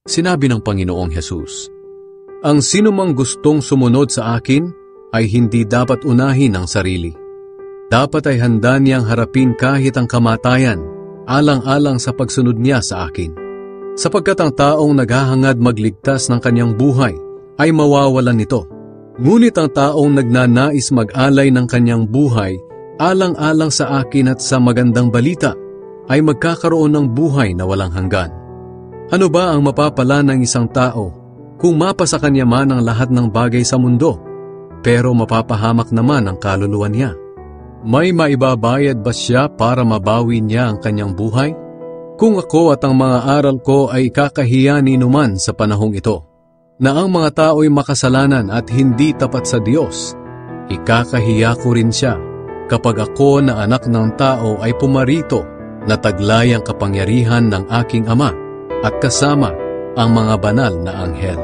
Sinabi ng Panginoong Hesus, "Ang sinumang gustong sumunod sa akin ay hindi dapat unahin ang sarili. Dapat ay handa niyang harapin kahit ang kamatayan, alang-alang sa pagsunod niya sa akin. Sapagkat ang taong naghahangad magligtas ng kanyang buhay ay mawawalan nito. Ngunit ang taong nagnanais mag-alay ng kanyang buhay alang-alang sa akin at sa magandang balita ay magkakaroon ng buhay na walang hanggan. Ano ba ang mapapala ng isang tao kung mapa sa kanya man ang lahat ng bagay sa mundo, pero mapapahamak naman ang kaluluwa niya? May maibabayad ba siya para mabawi niya ang kanyang buhay? Kung ako at ang mga aral ko ay kakahiya ni numan sa panahong ito, na ang mga tao'y makasalanan at hindi tapat sa Diyos, ikakahiya ko rin siya kapag ako na anak ng tao ay pumarito na taglay ang kapangyarihan ng aking Ama at kasama ang mga banal na anghel."